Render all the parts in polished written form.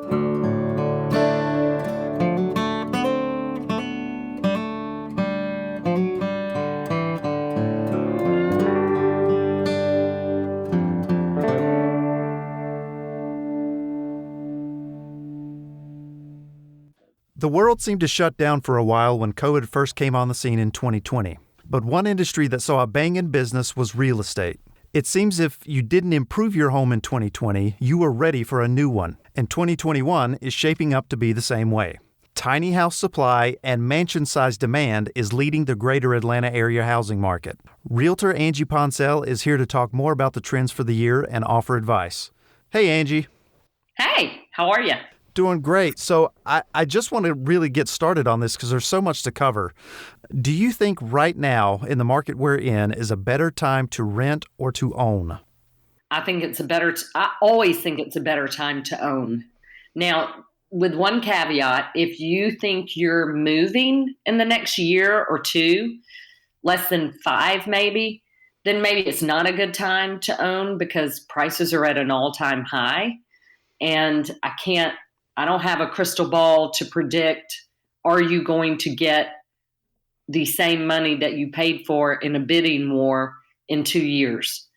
The world seemed to shut down for a while when COVID first came on the scene in 2020. But one industry that saw a bang in business was real estate. It seems if you didn't improve your home in 2020, you were ready for a new one. And 2021 is shaping up to be the same way. Tiny house supply and mansion-sized demand is leading the greater Atlanta area housing market. Realtor Angie Ponsell is here to talk more about the trends for the year and offer advice. Hey, Angie. Hey, how are you? Doing great. So I just want to really get started on this because there's so much to cover. Do you think right now in the market we're in is a better time to rent or to own? I always think it's a better time to own. Now, with one caveat, if you think you're moving in the next year or two, less than 5 maybe, then maybe it's not a good time to own because prices are at an all-time high. And I don't have a crystal ball to predict, are you going to get the same money that you paid for in a bidding war in 2 years?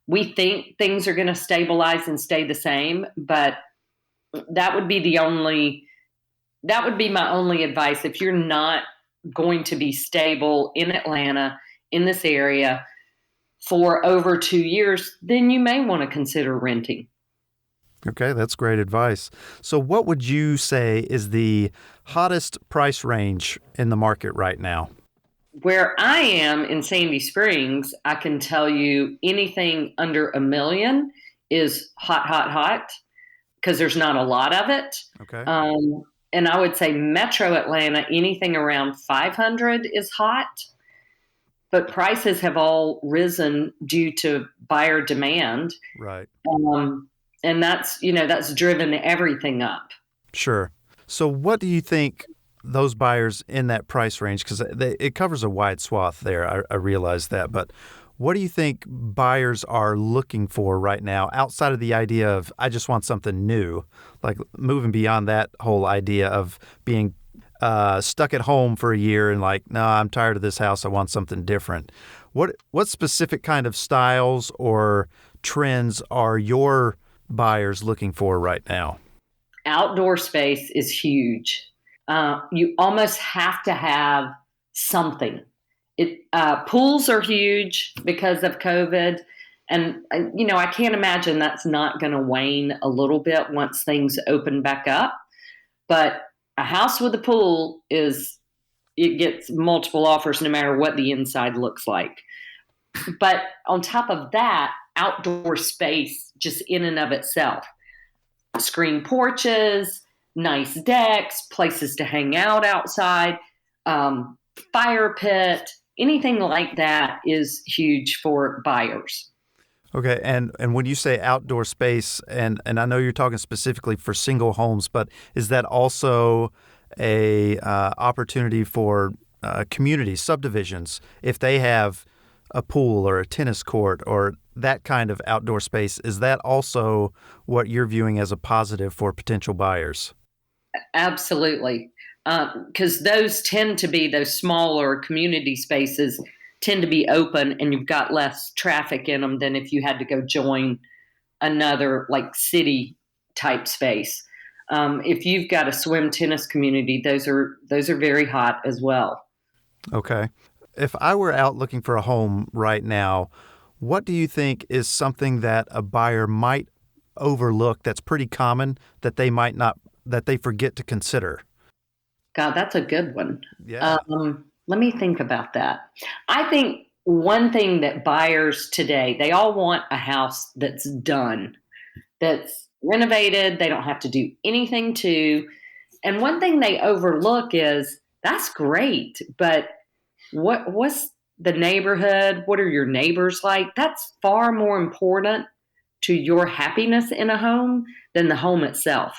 We think things are going to stabilize and stay the same, but that would be my only advice. If you're not going to be stable in Atlanta, in this area for over 2 years, then you may want to consider renting. Okay, that's great advice. So what would you say is the hottest price range in the market right now? Where I am in Sandy Springs, I can tell you anything under $1 million is hot, because there's not a lot of it. Okay. And I would say Metro Atlanta, anything around 500 is hot. But prices have all risen due to buyer demand. Right. And that's driven everything up. Sure. So what do you think those buyers in that price range, because it covers a wide swath there, I realize that, but what do you think buyers are looking for right now outside of the idea of, I just want something new, like moving beyond that whole idea of being stuck at home for a year and like, no, I'm tired of this house, I want something different. What specific kind of styles or trends are your buyers looking for right now? Outdoor space is huge. You almost have to have something. Pools are huge because of COVID. And, I can't imagine that's not going to wane a little bit once things open back up. But a house with a pool it gets multiple offers no matter what the inside looks like. But on top of that, outdoor space just in and of itself. Screen porches, nice decks, places to hang out outside, fire pit, anything like that is huge for buyers. Okay, and when you say outdoor space, and I know you're talking specifically for single homes, but is that also a opportunity for communities, subdivisions, if they have a pool or a tennis court or that kind of outdoor space? Is that also what you're viewing as a positive for potential buyers? Absolutely. Because those smaller community spaces tend to be open and you've got less traffic in them than if you had to go join another like city type space. If you've got a swim tennis community, those are very hot as well. Okay. If I were out looking for a home right now, what do you think is something that a buyer might overlook that's pretty common that they forget to consider? God, that's a good one. Yeah. Let me think about that. I think one thing that buyers today, they all want a house that's done, that's renovated. They don't have to do anything to. And one thing they overlook is that's great, but what's the neighborhood? What are your neighbors like? That's far more important to your happiness in a home than the home itself,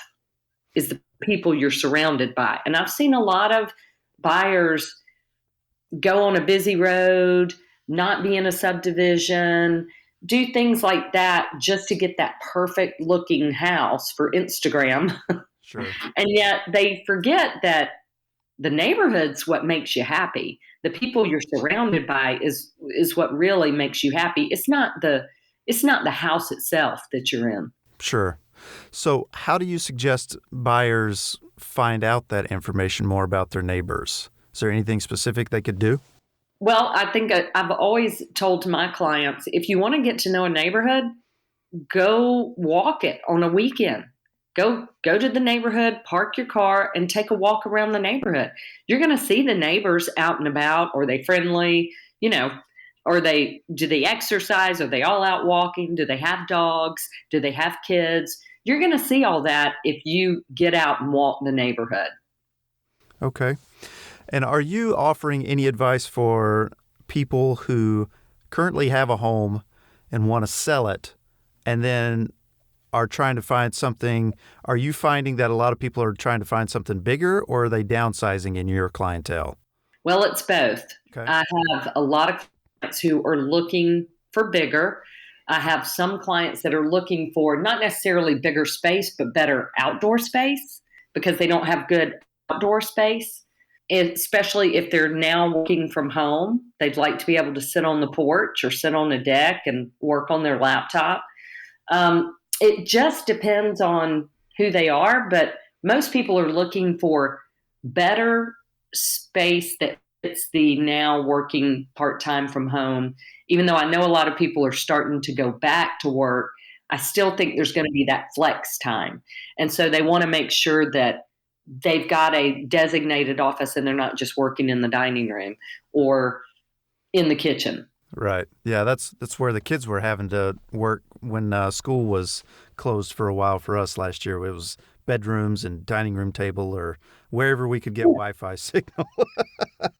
is the people you're surrounded by. And I've seen a lot of buyers go on a busy road, not be in a subdivision, do things like that just to get that perfect looking house for Instagram. Sure. And yet they forget that the neighborhood's what makes you happy. The people you're surrounded by is what really makes you happy. It's not the house itself that you're in. Sure. So, how do you suggest buyers find out that information more about their neighbors? Is there anything specific they could do? Well, I think I've always told to my clients, if you want to get to know a neighborhood, go walk it on a weekend. Go to the neighborhood, park your car, and take a walk around the neighborhood. You're going to see the neighbors out and about. Are they friendly? You know, do they exercise? Are they all out walking? Do they have dogs? Do they have kids? You're going to see all that if you get out and walk the neighborhood. Okay. And are you offering any advice for people who currently have a home and want to sell it and then are trying to find something? Are you finding that a lot of people are trying to find something bigger, or are they downsizing in your clientele? Well, it's both. Okay. I have a lot of clients who are looking for bigger. I have some clients that are looking for not necessarily bigger space, but better outdoor space because they don't have good outdoor space, especially if they're now working from home. They'd like to be able to sit on the porch or sit on a deck and work on their laptop. It just depends on who they are, but most people are looking for better space that fits the now working part time from home. Even though I know a lot of people are starting to go back to work, I still think there's going to be that flex time. And so they want to make sure that they've got a designated office and they're not just working in the dining room or in the kitchen. Right. Yeah, that's where the kids were having to work when school was closed for a while for us last year. It was bedrooms and dining room table or wherever we could get Wi-Fi signal.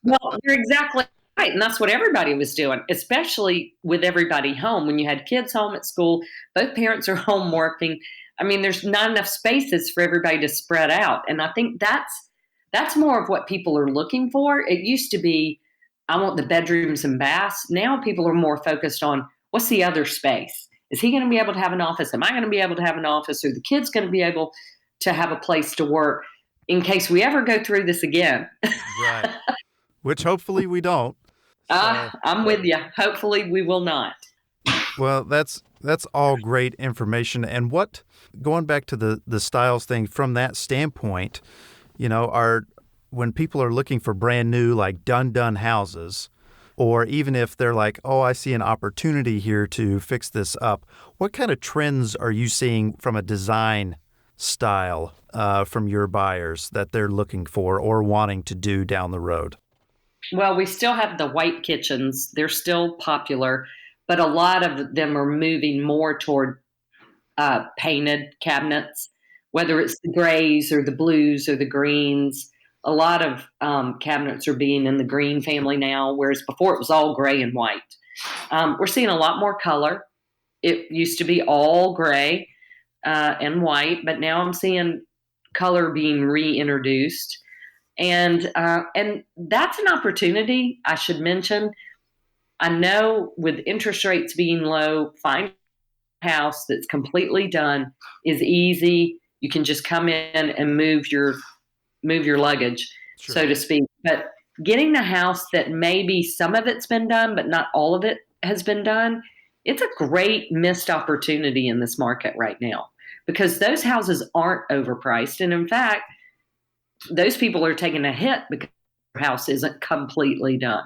Well, you're exactly right. And that's what everybody was doing, especially with everybody home. When you had kids home at school, both parents are home working. I mean, there's not enough spaces for everybody to spread out. And I think that's more of what people are looking for. It used to be, I want the bedrooms and baths. Now people are more focused on what's the other space? Is he going to be able to have an office? Am I going to be able to have an office? Are the kids going to be able to have a place to work in case we ever go through this again? Right. Which hopefully we don't. So, I'm with you. Hopefully, we will not. well, that's all great information. And what going back to the styles thing from that standpoint, are when people are looking for brand new, like done houses, or even if they're like, oh, I see an opportunity here to fix this up, what kind of trends are you seeing from a design style from your buyers that they're looking for or wanting to do down the road? Well, we still have the white kitchens. They're still popular, but a lot of them are moving more toward painted cabinets, whether it's the grays or the blues or the greens. A lot of cabinets are being in the green family now, whereas before it was all gray and white. We're seeing a lot more color. It used to be all gray and white, but now I'm seeing color being reintroduced. And that's an opportunity I should mention. I know with interest rates being low, finding a house that's completely done is easy. You can just come in and move your luggage, Sure. so to speak. But getting the house that maybe some of it's been done, but not all of it has been done, it's a great missed opportunity in this market right now because those houses aren't overpriced. And in fact, those people are taking a hit because their house isn't completely done.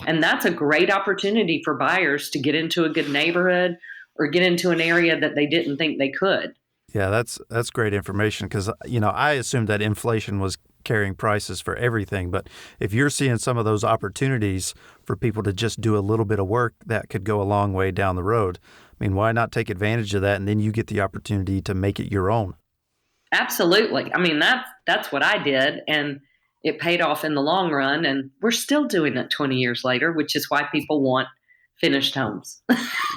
And that's a great opportunity for buyers to get into a good neighborhood or get into an area that they didn't think they could. Yeah, that's great information because I assumed that inflation was carrying prices for everything, but if you're seeing some of those opportunities for people to just do a little bit of work that could go a long way down the road, I mean, why not take advantage of that and then you get the opportunity to make it your own? Absolutely. I mean, that's what I did, and it paid off in the long run. And we're still doing it 20 years later, which is why people want finished homes.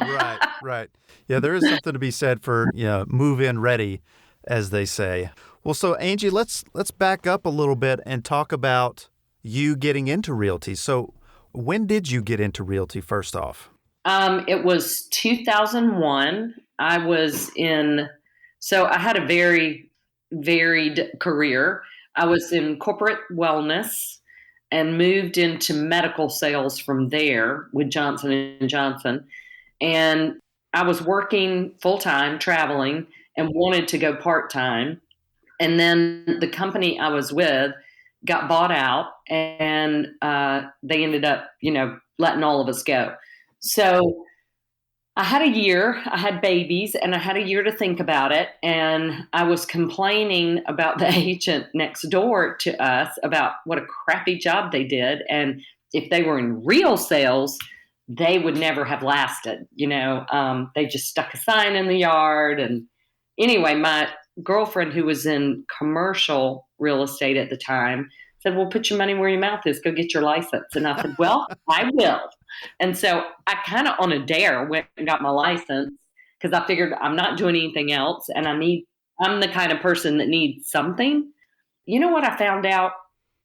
Right, right. Yeah, there is something to be said for, move in ready, as they say. Well, so Angie, let's back up a little bit and talk about you getting into realty. So, when did you get into realty first off? It was 2001. So I had a very varied career. I was in corporate wellness and moved into medical sales from there with Johnson and Johnson. And I was working full time, traveling, and wanted to go part time. And then the company I was with got bought out, and they ended up, letting all of us go. So I had a year, I had babies, and I had a year to think about it. And I was complaining about the agent next door to us about what a crappy job they did. And if they were in real sales, they would never have lasted. They just stuck a sign in the yard. And anyway, my girlfriend, who was in commercial real estate at the time, said, "Well, put your money where your mouth is. Go get your license." And I said, "Well, I will." And so I kind of on a dare went and got my license because I figured I'm not doing anything else and I'm the kind of person that needs something. You know what I found out?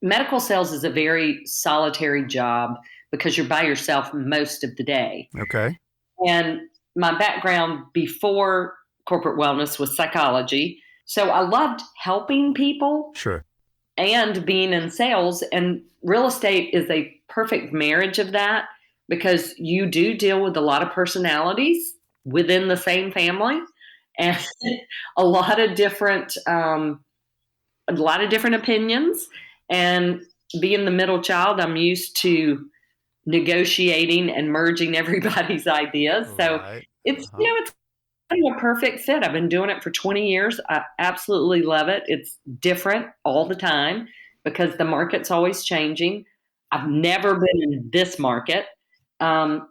Medical sales is a very solitary job because you're by yourself most of the day. Okay. And my background before corporate wellness was psychology. So I loved helping people Sure. and being in sales. And real estate is a perfect marriage of that because you do deal with a lot of personalities within the same family and a lot of different opinions. And being the middle child, I'm used to negotiating and merging everybody's ideas. So Right. it's Uh-huh. you know it's kind of a perfect fit. I've been doing it for 20 years. I absolutely love it. It's different all the time because the market's always changing. I've never been in this market. Um,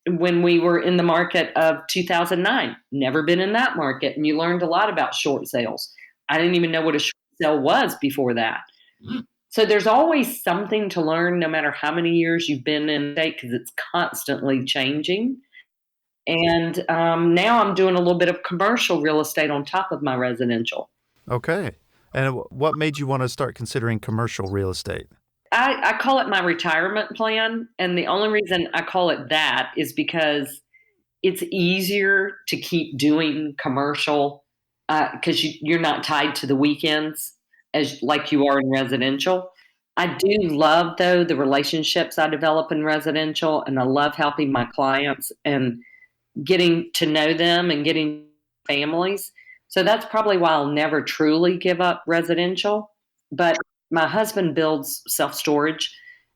when we were in the market of 2009, never been in that market. And you learned a lot about short sales. I didn't even know what a short sale was before that. So there's always something to learn no matter how many years you've been in state because it's constantly changing. And now I'm doing a little bit of commercial real estate on top of my residential. Okay. And what made you want to start considering commercial real estate? I call it my retirement plan. And the only reason I call it that is because it's easier to keep doing commercial because you're not tied to the weekends as like you are in residential. I do love though the relationships I develop in residential, and I love helping my clients and getting to know them and getting families. So that's probably why I'll never truly give up residential. But my husband builds self storage,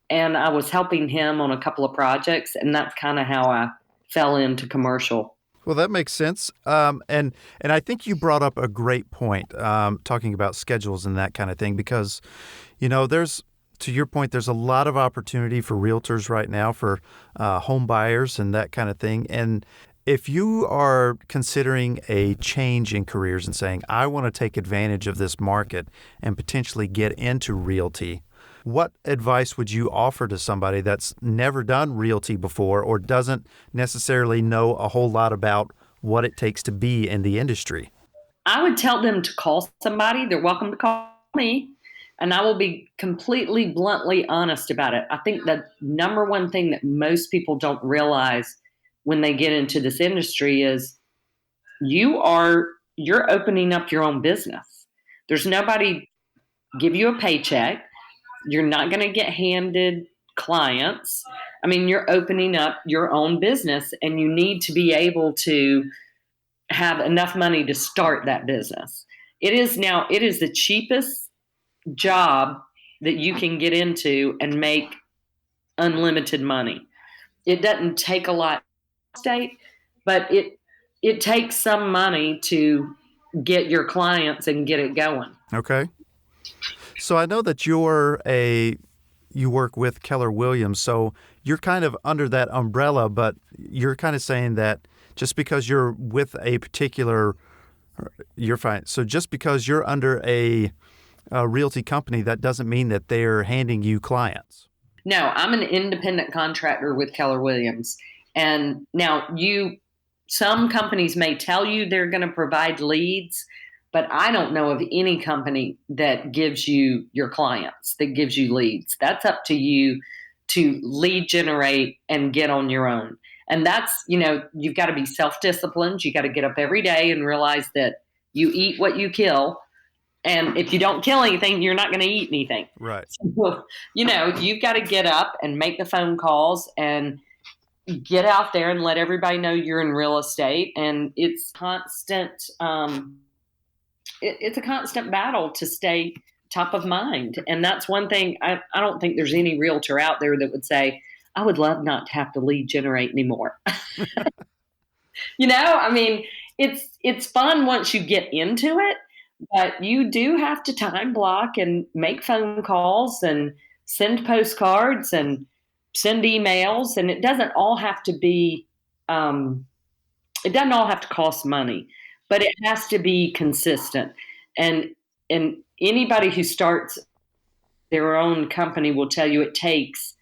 and I was helping him on a couple of projects, and that's kind of how I fell into commercial. Well, that makes sense. And I think you brought up a great point, talking about schedules and that kind of thing, because, there's, to your point, there's a lot of opportunity for realtors right now for home buyers and that kind of thing. And if you are considering a change in careers and saying, I want to take advantage of this market and potentially get into realty, what advice would you offer to somebody that's never done realty before or doesn't necessarily know a whole lot about what it takes to be in the industry? I would tell them to call somebody. They're welcome to call me, and I will be completely bluntly honest about it. I think the number one thing that most people don't realize when they get into this industry is you're opening up your own business. There's nobody give you a paycheck. You're not going to get handed clients. I mean, you're opening up your own business and you need to be able to have enough money to start that business. It is the cheapest job that you can get into and make unlimited money. It doesn't take a lot of state, but it takes some money to get your clients and get it going. Okay. So I know that you work with Keller Williams, so you're kind of under that umbrella, but you're kind of saying that just because you're with a particular, you're fine. So just because you're under a realty company, that doesn't mean that they're handing you clients. No, I'm an independent contractor with Keller Williams. And now some companies may tell you they're going to provide leads, but I don't know of any company that gives you your clients, that gives you leads. That's up to you to lead generate and get on your own. And that's, you've got to be self disciplined. You got to get up every day and realize that you eat what you kill And if you don't kill anything, you're not going to eat anything. Right. So, you've got to get up and make the phone calls and get out there and let everybody know you're in real estate. And it's constant. It's a constant battle to stay top of mind. And that's one thing. I don't think there's any realtor out there that would say, I would love not to have to lead generate anymore. I mean, it's fun once you get into it, but you do have to time block and make phone calls and send postcards and send emails, and um, it doesn't all have to cost money, but it has to be consistent. And and anybody who starts their own company will tell you it takes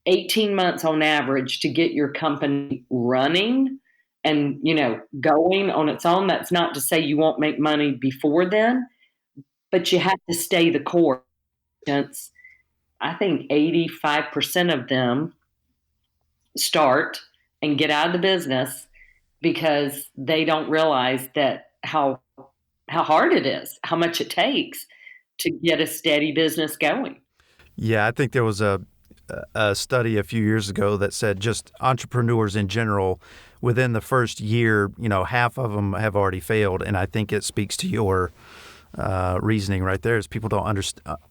18 months on average to get your company running and going on its own. That's not to say you won't make money before then, but you have to stay the course. I think 85% of them start and get out of the business because they don't realize that how hard it is, how much it takes to get a steady business going. Yeah, I think there was a study a few years ago that said just entrepreneurs in general, within the first year, half of them have already failed. And I think it speaks to your reasoning right there is people don't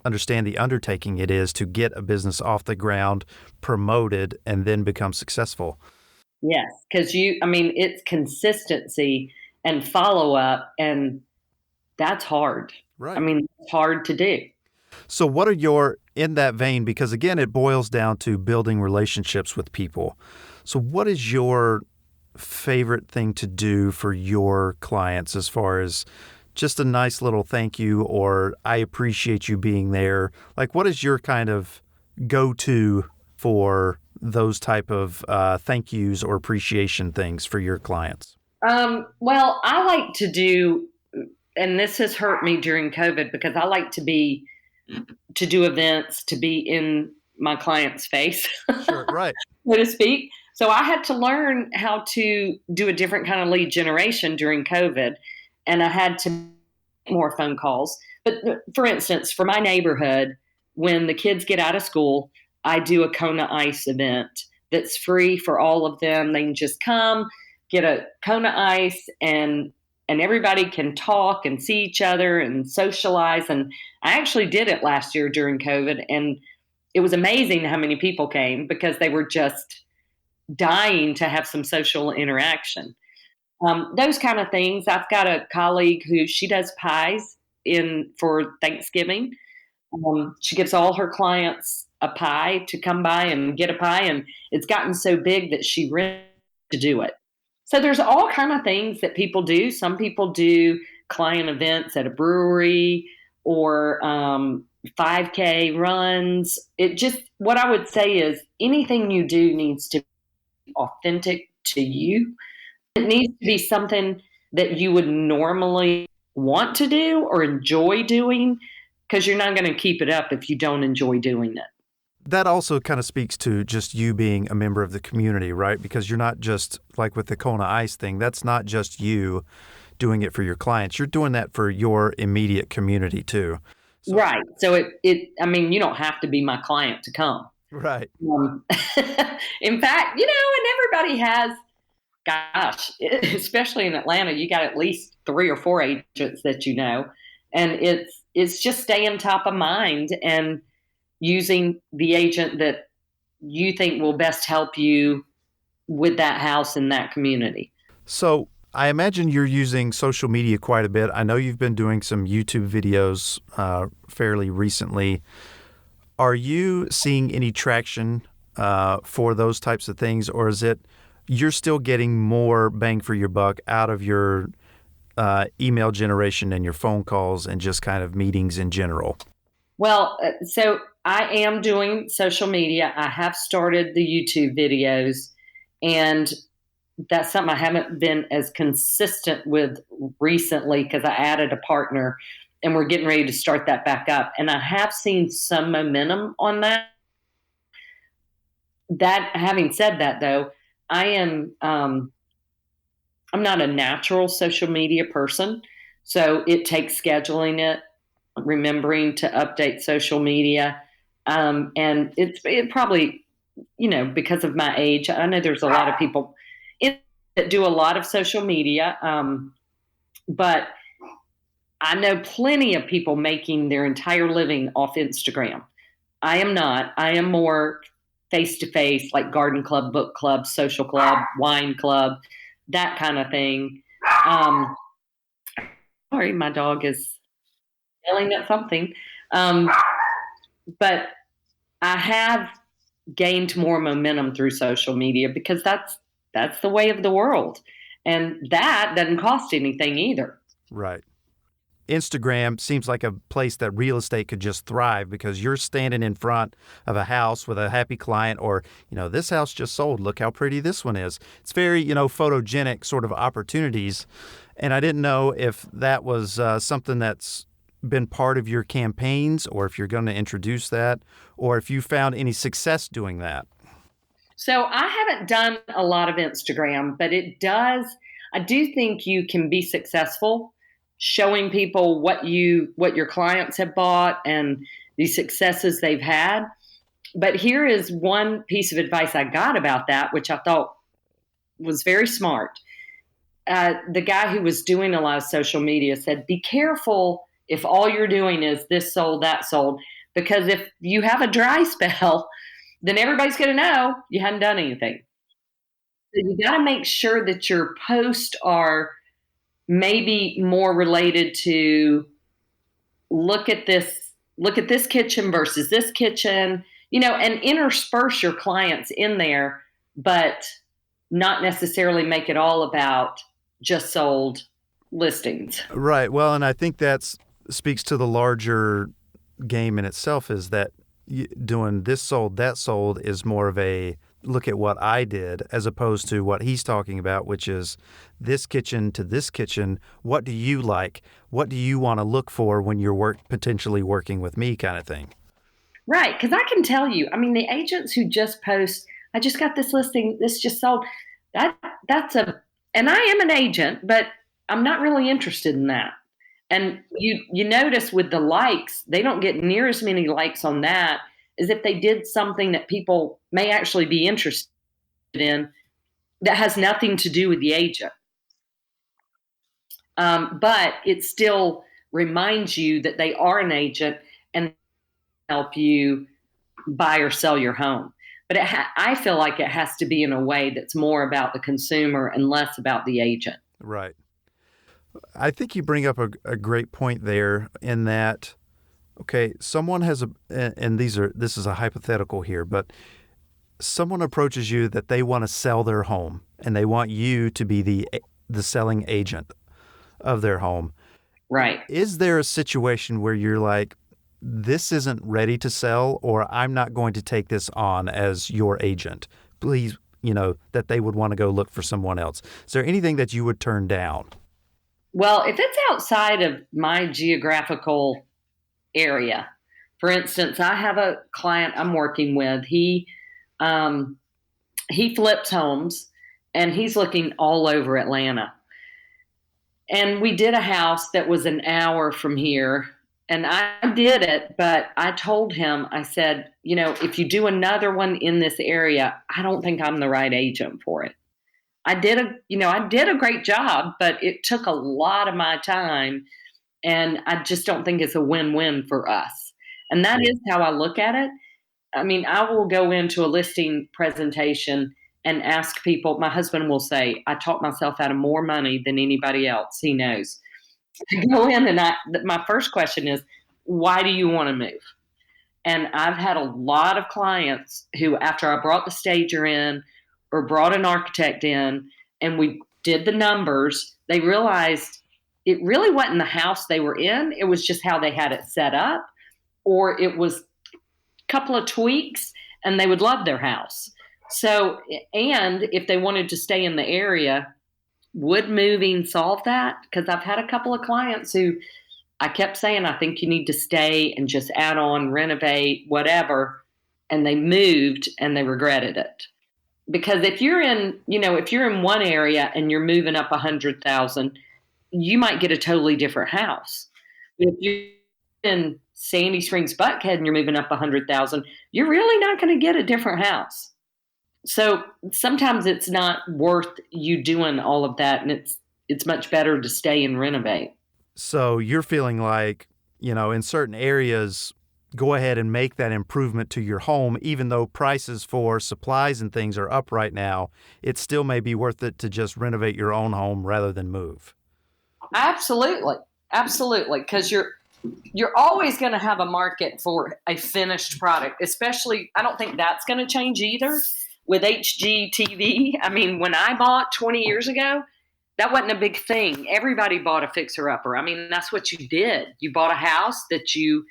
understand the undertaking it is to get a business off the ground, promoted, and then become successful. Yes, because it's consistency and follow up, and that's hard. I Right. mean, it's hard to do. So, what are in that vein? Because again, it boils down to building relationships with people. So, what is your favorite thing to do for your clients as far as just a nice little thank you or I appreciate you being there? Like, what is your kind of go to for those type of thank yous or appreciation things for your clients? Well, I like to do, and this has hurt me during COVID because I like to do events, to be in my client's face, Sure. Right. so to speak. So I had to learn how to do a different kind of lead generation during COVID, and I had to make more phone calls. But for instance, for my neighborhood, when the kids get out of school, I do a Kona Ice event that's free for all of them. They can just come, get a Kona Ice, and everybody can talk and see each other and socialize. And I actually did it last year during COVID, and it was amazing how many people came because they were just dying to have some social interaction. Those kind of things. I've got a colleague who she does pies in for Thanksgiving. She gives all her clients a pie to come by and get a pie, and it's gotten so big that she rented to do it. So there's all kind of things that people do. Some people do client events at a brewery or 5K runs. It just what I would say is anything you do needs to be authentic to you. It needs to be something that you would normally want to do or enjoy doing because you're not going to keep it up if you don't enjoy doing it. That also kind of speaks to just you being a member of the community, right? Because you're not just like with the Kona Ice thing, that's not just you doing it for your clients. You're doing that for your immediate community too. So, Right. So I mean, you don't have to be my client to come. right. Um, in fact, and everybody has, gosh, especially in Atlanta, you got at least 3 or 4 agents that and it's just staying top of mind and using the agent that you think will best help you with that house in that community. So I imagine you're using social media quite a bit. I know you've been doing some YouTube videos fairly recently. Are you seeing any traction for those types of things, or is it you're still getting more bang for your buck out of your email generation and your phone calls and just kind of meetings in general? Well, so I am doing social media. I have started the YouTube videos, and that's something I haven't been as consistent with recently because I added a partner and we're getting ready to start that back up. And I have seen some momentum on that. That having said that, though, I am I'm not a natural social media person, So it takes scheduling it, remembering to update social media. And it probably, because of my age, I know there's a lot of people that do a lot of social media, but I know plenty of people making their entire living off Instagram. I am not. I am more face to face, like garden club, book club, social club, wine club, that kind of thing. Um, Sorry, my dog is yelling at something. Um, but I have gained more momentum through social media because that's the way of the world, and that doesn't cost anything either. Right. Instagram seems like a place that real estate could just thrive because you're standing in front of a house with a happy client, or, this house just sold. Look how pretty this one is. It's very, photogenic sort of opportunities. And I didn't know if that was something that's been part of your campaigns, or if you're going to introduce that, or if you found any success doing that. So I haven't done a lot of Instagram, but I do think you can be successful showing people what your clients have bought and the successes they've had. But here is one piece of advice I got about that, which I thought was very smart. The guy who was doing a lot of social media said, be careful if all you're doing is this sold, that sold, because if you have a dry spell, then everybody's going to know you hadn't done anything. So you got to make sure that your posts are maybe more related to look at this kitchen versus this kitchen, and intersperse your clients in there, but not necessarily make it all about just sold listings. Right. Well, and I think that speaks to the larger game in itself, is that doing this sold, that sold is more of a look at what I did, as opposed to what he's talking about, which is this kitchen to this kitchen. What do you like? What do you want to look for when you're potentially working with me, kind of thing? Right. Because I can tell you, I mean, the agents who just post, I just got this listing, this just sold, that that's and I am an agent, but I'm not really interested in that. And you notice with the likes, they don't get near as many likes on that as if they did something that people may actually be interested in that has nothing to do with the agent. But it still reminds you that they are an agent and help you buy or sell your home. But I feel like it has to be in a way that's more about the consumer and less about the agent. Right. I think you bring up a great point there, in that, okay, someone has and this is a hypothetical here, but someone approaches you that they want to sell their home and they want you to be the selling agent of their home. Right. Is there a situation where you're like, this isn't ready to sell, or I'm not going to take this on as your agent? Please, that they would want to go look for someone else. Is there anything that you would turn down? Well, if it's outside of my geographical area, for instance, I have a client I'm working with. Um, he flips homes and he's looking all over Atlanta. And we did a house that was an hour from here. And I did it, but I told him, I said, if you do another one in this area, I don't think I'm the right agent for it. I did a great job, but it took a lot of my time, and I just don't think it's a win-win for us. And that is how I look at it. I mean, I will go into a listing presentation and ask people. My husband will say, I talk myself out of more money than anybody else. He knows. I go in and my first question is, why do you want to move? And I've had a lot of clients who, after I brought the stager in or brought an architect in and we did the numbers, they realized it really wasn't the house they were in. It was just how they had it set up, or it was a couple of tweaks and they would love their house. So, and if they wanted to stay in the area, would moving solve that? Because I've had a couple of clients who I kept saying, I think you need to stay and just add on, renovate, whatever. And they moved and they regretted it. Because if you're in one area and you're moving up 100,000, you might get a totally different house. If you're in Sandy Springs, Buckhead, and you're moving up 100,000, you're really not going to get a different house. So sometimes it's not worth you doing all of that, and it's much better to stay and renovate. So you're feeling like, in certain areas, go ahead and make that improvement to your home, even though prices for supplies and things are up right now. It still may be worth it to just renovate your own home rather than move. Absolutely, absolutely, because you're always going to have a market for a finished product. Especially, I don't think that's going to change either with HGTV. I mean, when I bought 20 years ago, that wasn't a big thing. Everybody bought a fixer upper. I mean, that's what you did. You bought a house that you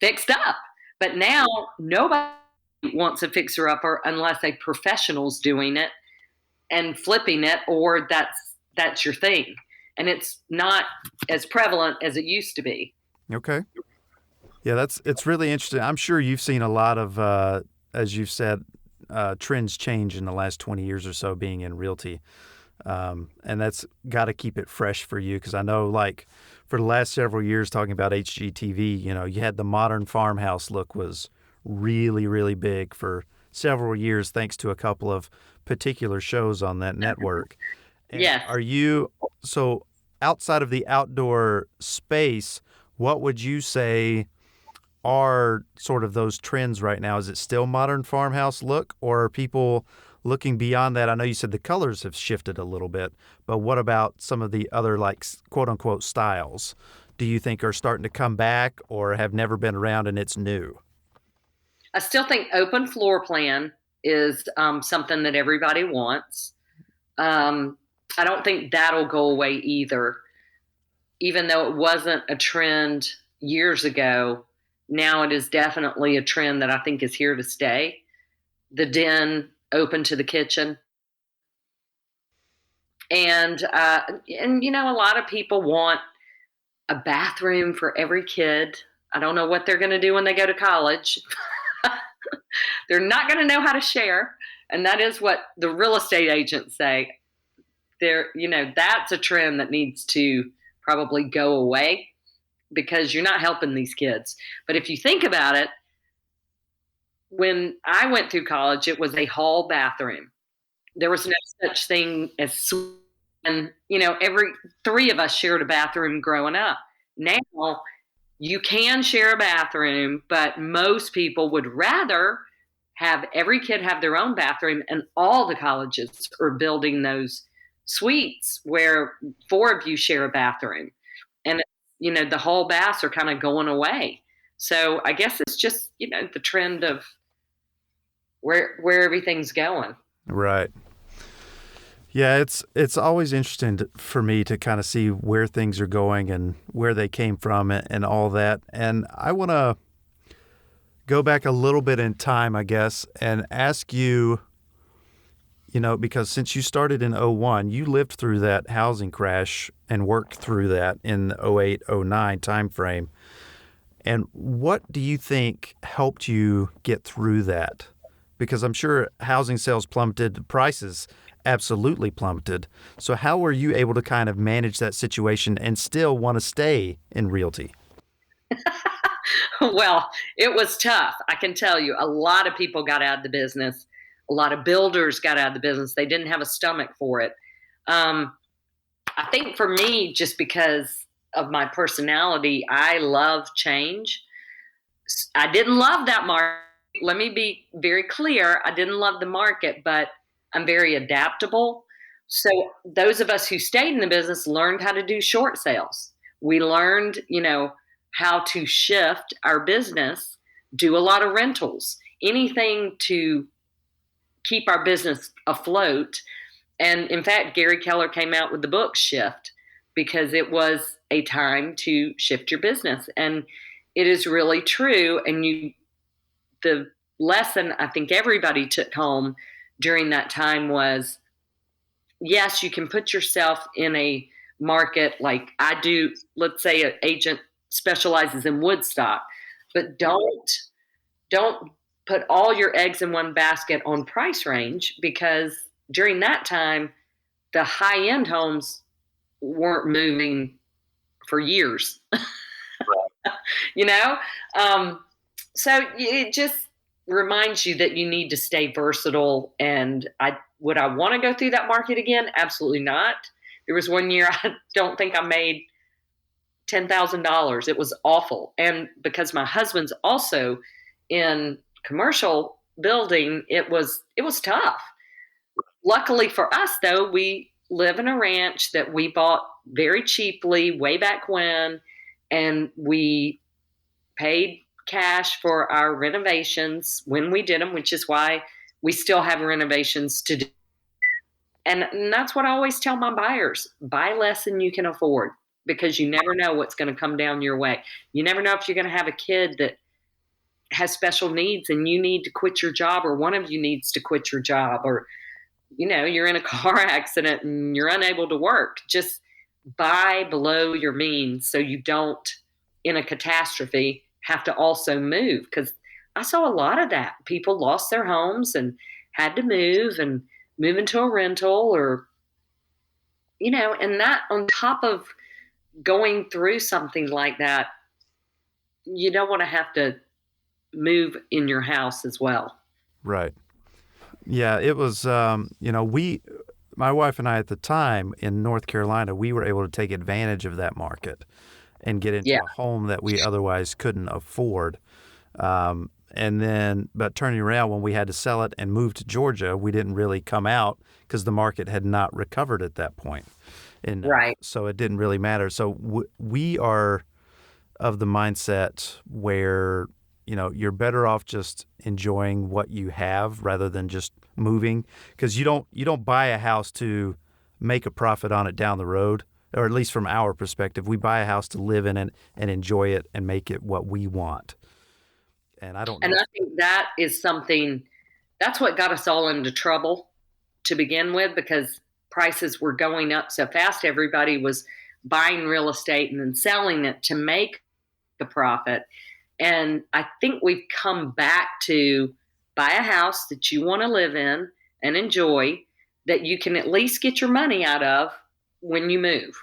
fixed up. But now nobody wants a fixer upper unless a professional's doing it and flipping it, or that's your thing. And it's not as prevalent as it used to be. Okay. Yeah, it's really interesting. I'm sure you've seen a lot of, as you've said, trends change in the last 20 years or so being in realty. And that's got to keep it fresh for you because I know, like, for the last several years, talking about HGTV, you had the modern farmhouse look was really, really big for several years, thanks to a couple of particular shows on that network. And Yes. are you so outside of the outdoor space? What would you say are sort of those trends right now? Is it still modern farmhouse look, or are people looking beyond that? I know you said the colors have shifted a little bit, but what about some of the other, like, quote unquote styles? Do you think are starting to come back or have never been around and it's new? I still think open floor plan is something that everybody wants. Um, I don't think that'll go away either, even though it wasn't a trend years ago. Now it is definitely a trend that I think is here to stay. The den open to the kitchen, and a lot of people want a bathroom for every kid. I don't know what they're going to do when they go to college. They're not going to know how to share, and that is what the real estate agents say. That's a trend that needs to probably go away because you're not helping these kids. But if you think about it, when I went through college, it was a hall bathroom. There was no such thing as, and every three of us shared a bathroom growing up. Now you can share a bathroom, but most people would rather have every kid have their own bathroom, and all the colleges are building those suites where four of you share a bathroom. And the whole baths are kind of going away. So I guess it's just, the trend of where everything's going. Right. Yeah, it's always interesting for me to kind of see where things are going and where they came from and all that. And I want to go back a little bit in time, I guess, and ask you, because since you started in '01, you lived through that housing crash and worked through that in the '08, '09 timeframe. And what do you think helped you get through that? Because I'm sure housing sales plummeted, prices absolutely plummeted. So how were you able to kind of manage that situation and still want to stay in realty? Well, it was tough. I can tell you, a lot of people got out of the business. A lot of builders got out of the business. They didn't have a stomach for it. Um, I think for me, just because of my personality, I love change. I didn't love that market. Let me be very clear. I didn't love the market, but I'm very adaptable. So those of us who stayed in the business learned how to do short sales. We learned, how to shift our business, do a lot of rentals, anything to keep our business afloat. And in fact, Gary Keller came out with the book Shift because it was a time to shift your business. And it is really true. And the lesson I think everybody took home during that time was, yes, you can put yourself in a market like I do. Let's say an agent specializes in Woodstock, but don't put all your eggs in one basket on price range, because during that time the high end homes weren't moving for years, you know? Um, so it just reminds you that you need to stay versatile. And would I want to go through that market again? Absolutely not. There was one year I don't think I made $10,000. It was awful. And because my husband's also in commercial building, it was tough. Luckily for us though, we live in a ranch that we bought very cheaply way back when, and we paid cash for our renovations when we did them, which is why we still have renovations to do. And that's what I always tell my buyers: buy less than you can afford, because you never know what's going to come down your way. You never know if you're going to have a kid that has special needs and you need to quit your job, or one of you needs to quit your job, or you're in a car accident and you're unable to work. Just buy below your means so you don't, in a catastrophe, have to also move. Because I saw a lot of that. People lost their homes and had to move and move into a rental, or, and that on top of going through something like that, you don't want to have to move in your house as well. Right. Yeah, it was, my wife and I at the time in North Carolina, we were able to take advantage of that market and get Yeah, into a home that we otherwise couldn't afford. But turning around when we had to sell it and move to Georgia, we didn't really come out because the market had not recovered at that point enough. right. So it didn't really matter. So we are of the mindset where you're better off just enjoying what you have rather than just moving, because you don't buy a house to make a profit on it down the road, or at least from our perspective, we buy a house to live in it and enjoy it and make it what we want. And I don't And know. I think that is something, that's what got us all into trouble to begin with, because prices were going up so fast. Everybody was buying real estate and then selling it to make a profit. And I think we've come back to buy a house that you want to live in and enjoy, that you can at least get your money out of when you move,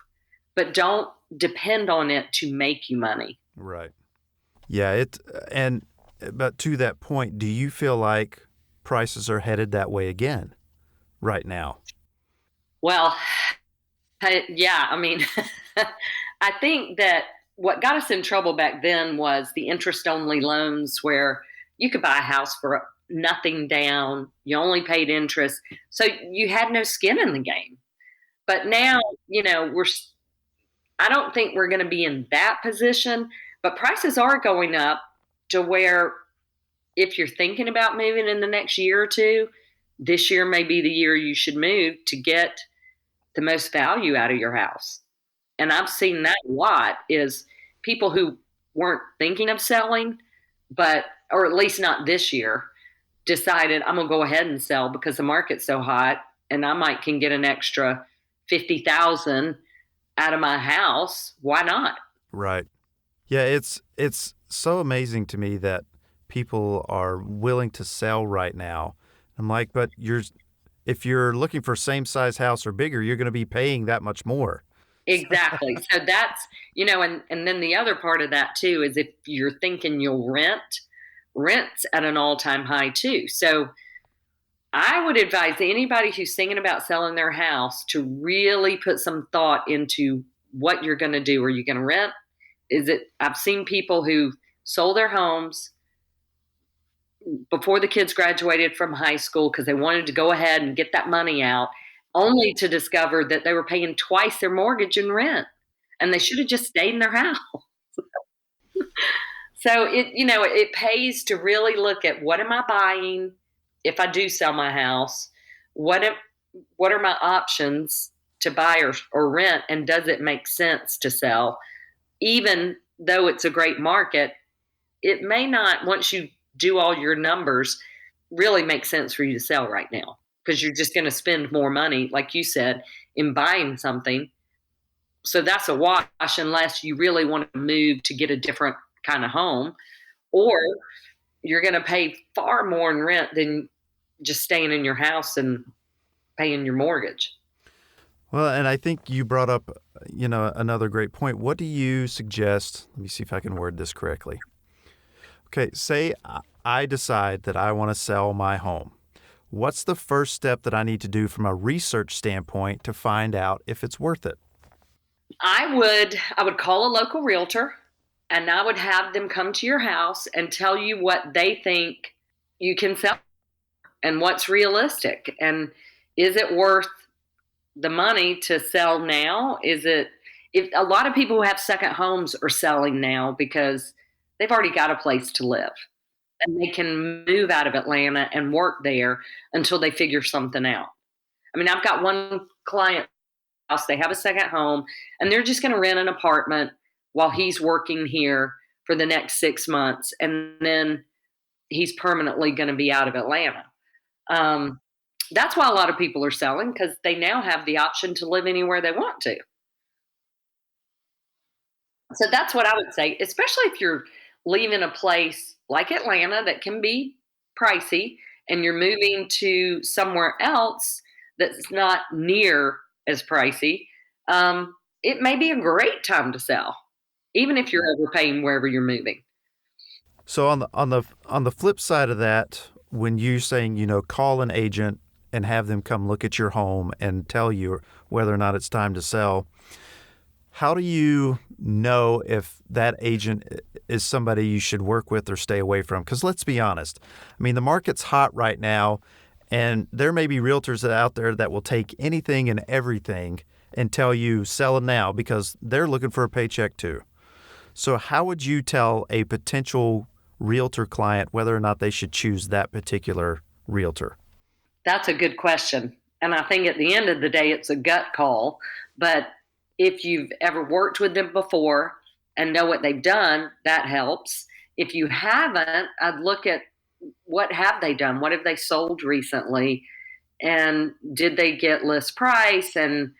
but don't depend on it to make you money. Right. Yeah, and but to that point, do you feel like prices are headed that way again right now? Well, yeah, I mean, I think that what got us in trouble back then was the interest only loans, where you could buy a house for nothing down. You only paid interest. So you had no skin in the game. But now, I don't think we're going to be in that position, but prices are going up to where, if you're thinking about moving in the next year or two, this year may be the year you should move to get the most value out of your house. And I've seen that a lot, is people who weren't thinking of selling, but, or at least not this year, decided I'm gonna go ahead and sell because the market's so hot, and I might can get an extra 50,000 out of my house. Why not? Right. Yeah, it's so amazing to me that people are willing to sell right now. I'm like, but if you're looking for same size house or bigger, you're going to be paying that much more. Exactly. So that's, and then the other part of that too is, if you're thinking you'll rent's at an all-time high too. So I would advise anybody who's thinking about selling their house to really put some thought into what you're going to do. Are you going to rent? I've seen people who sold their homes before the kids graduated from high school because they wanted to go ahead and get that money out, only to discover that they were paying twice their mortgage and rent, and they should have just stayed in their house. So it pays to really look at, what am I buying if I do sell my house? What am, what are my options to buy or rent, and does it make sense to sell? Even though it's a great market, it may not, once you do all your numbers, really make sense for you to sell right now, because you're just going to spend more money, like you said, in buying something. So that's a wash, unless you really want to move to get a different kind of home, or you're going to pay far more in rent than just staying in your house and paying your mortgage. Well, and I think you brought up, another great point. What do you suggest? Let me see if I can word this correctly. Okay, say I decide that I want to sell my home. What's the first step that I need to do from a research standpoint to find out if it's worth it? I would call a local realtor and I would have them come to your house and tell you what they think you can sell and what's realistic, and is it worth the money to sell now? Is it, if a lot of people who have second homes are selling now because they've already got a place to live and they can move out of Atlanta and work there until they figure something out. I mean, I've got one client house, they have a second home, and they're just going to rent an apartment while he's working here for the next 6 months, and then he's permanently going to be out of Atlanta. Um, that's why a lot of people are selling, because they now have the option to live anywhere they want to. So that's what I would say, especially if you're leaving a place like Atlanta that can be pricey and you're moving to somewhere else that's not near as pricey. It may be a great time to sell, even if you're overpaying wherever you're moving. So on the flip side of that, when you're saying, call an agent and have them come look at your home and tell you whether or not it's time to sell, how do you know if that agent is somebody you should work with or stay away from? Because let's be honest, I mean, the market's hot right now, and there may be realtors out there that will take anything and everything and tell you sell it now because they're looking for a paycheck too. So, how would you tell a potential realtor client whether or not they should choose that particular realtor? That's a good question. And I think at the end of the day, it's a gut call. But if you've ever worked with them before and know what they've done, that helps. If you haven't, I'd look at what have they done? What have they sold recently? And did they get list price, and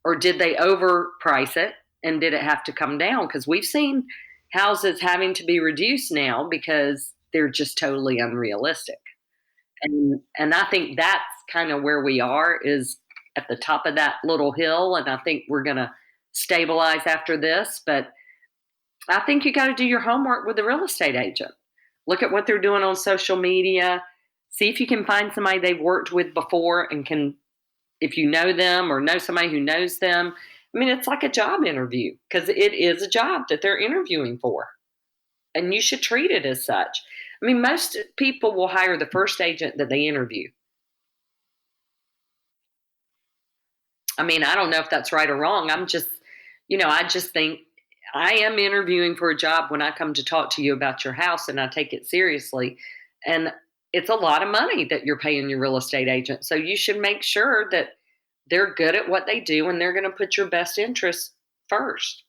or did they overprice it and did it have to come down? Because we've seen houses having to be reduced now because they're just totally unrealistic. And I think that's kind of where we are, is at the top of that little hill, and I think we're going to stabilize after this. But I think you got to do your homework with the real estate agent. Look at what they're doing on social media. See if you can find somebody they've worked with before and can, if you know them or know somebody who knows them. I mean, it's like a job interview because it is a job that they're interviewing for, and you should treat it as such. I mean, most people will hire the first agent that they interview. I mean, I don't know if that's right or wrong. I just think I am interviewing for a job when I come to talk to you about your house, and I take it seriously. And it's a lot of money that you're paying your real estate agent. So you should make sure that they're good at what they do and they're going to put your best interest first,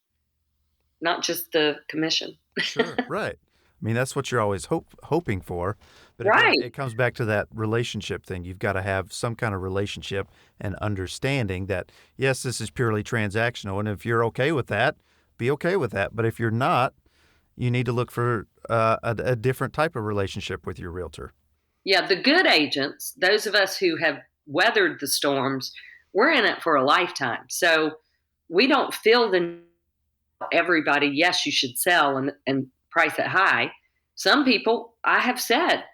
not just the commission. Sure, right. I mean, that's what you're always hoping for. But again, Right. it comes back to that relationship thing. You've got to have some kind of relationship and understanding that, yes, this is purely transactional. And if you're okay with that, be okay with that. But if you're not, you need to look for a different type of relationship with your realtor. Yeah, the good agents, those of us who have weathered the storms, we're in it for a lifetime. So we don't feel the everybody, yes, you should sell and price it high. Some people, I have said,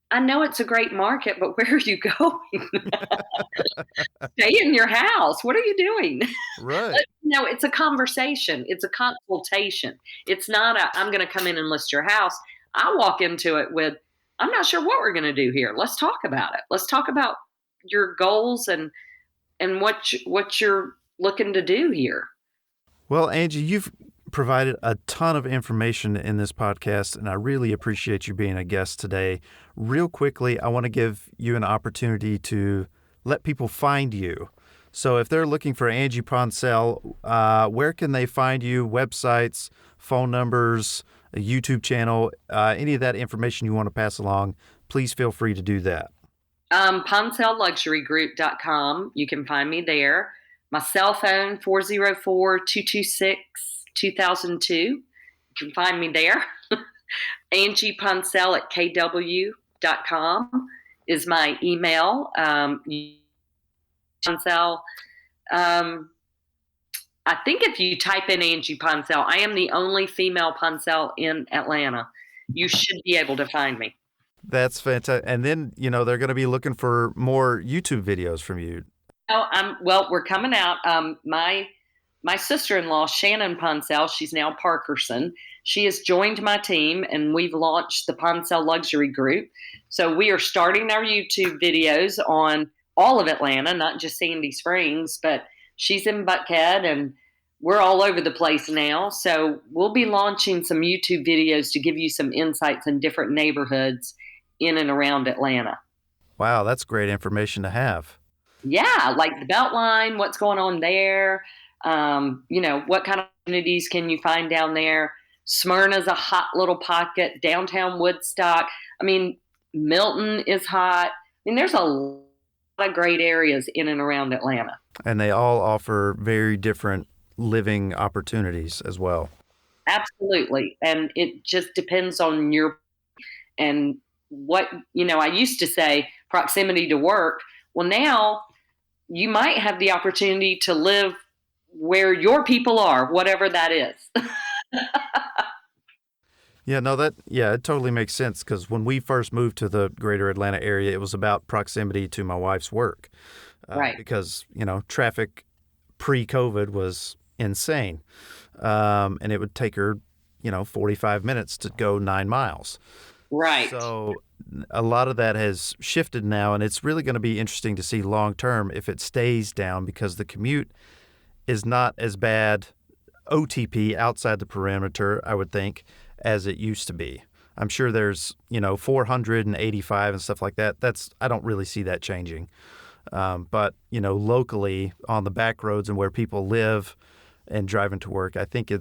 I know it's a great market, but where are you going? Stay in your house. What are you doing? Right. It's a conversation. It's a consultation. It's not a, I'm going to come in and list your house. I walk into it with, I'm not sure what we're going to do here. Let's talk about it. Let's talk about your goals and what you're looking to do here. Well, Angie, you've provided a ton of information in this podcast, and I really appreciate you being a guest today. Real quickly, I want to give you an opportunity to let people find you. So if they're looking for Angie Ponsell, where can they find you? Websites, phone numbers, a YouTube channel, any of that information you want to pass along, please feel free to do that. PonsellLuxuryGroup.com. You can find me there. My cell phone, 404-226-2002. You can find me there. Angie Ponsell at KW.com is my email. Ponsell I think if you type in Angie Ponsell, I am the only female Ponsell in Atlanta. You should be able to find me. That's fantastic. And then, they're going to be looking for more YouTube videos from you. Well, we're coming out. My sister-in-law, Shannon Ponsell, she's now Parkerson. She has joined my team, and we've launched the Ponsell Luxury Group. So we are starting our YouTube videos on all of Atlanta, not just Sandy Springs, but she's in Buckhead, and we're all over the place now. So we'll be launching some YouTube videos to give you some insights in different neighborhoods in and around Atlanta. Wow, that's great information to have. Yeah, like the Beltline, what's going on there. What kind of communities can you find down there? Smyrna's a hot little pocket. Downtown Woodstock. I mean, Milton is hot. I mean, there's a lot of great areas in and around Atlanta. And they all offer very different living opportunities as well. Absolutely. And it just depends on and what, I used to say proximity to work. Well, now you might have the opportunity to live where your people are, whatever that is. It totally makes sense, because when we first moved to the greater Atlanta area, it was about proximity to my wife's work. Right. Because, traffic pre-COVID was insane. And it would take her, 45 minutes to go 9 miles. Right. So a lot of that has shifted now, and it's really going to be interesting to see long term if it stays down, because the commute is not as bad OTP outside the perimeter, I would think, as it used to be. I'm sure there's, 485 and stuff like that. I don't really see that changing. But, locally on the back roads and where people live and driving to work, I think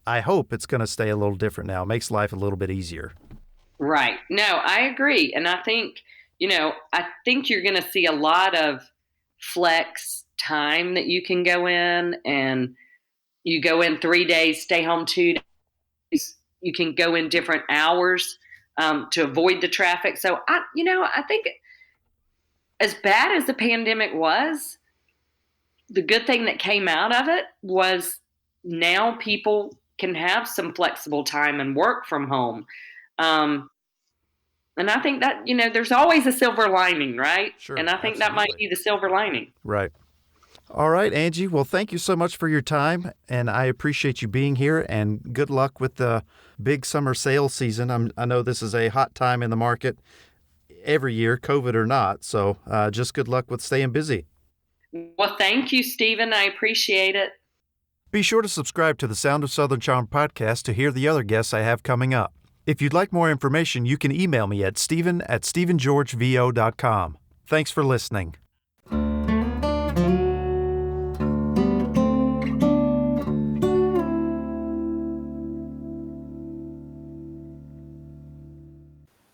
I hope it's going to stay a little different now. It makes life a little bit easier. Right. No, I agree. And I think, you're going to see a lot of flex time that you can go in, and you go in 3 days, stay home 2 days. You can go in different hours to avoid the traffic. So I think as bad as the pandemic was, the good thing that came out of it was now people can have some flexible time and work from home. And I think that, there's always a silver lining, right? Sure, and I think absolutely. that might be the silver lining. Right. All right, Angie. Well, thank you so much for your time, and I appreciate you being here, and good luck with the big summer sale season. I know this is a hot time in the market every year, COVID or not, so just good luck with staying busy. Well, thank you, Stephen. I appreciate it. Be sure to subscribe to the Sound of Southern Charm podcast to hear the other guests I have coming up. If you'd like more information, you can email me at stephen@stephengeorgevo.com. Thanks for listening.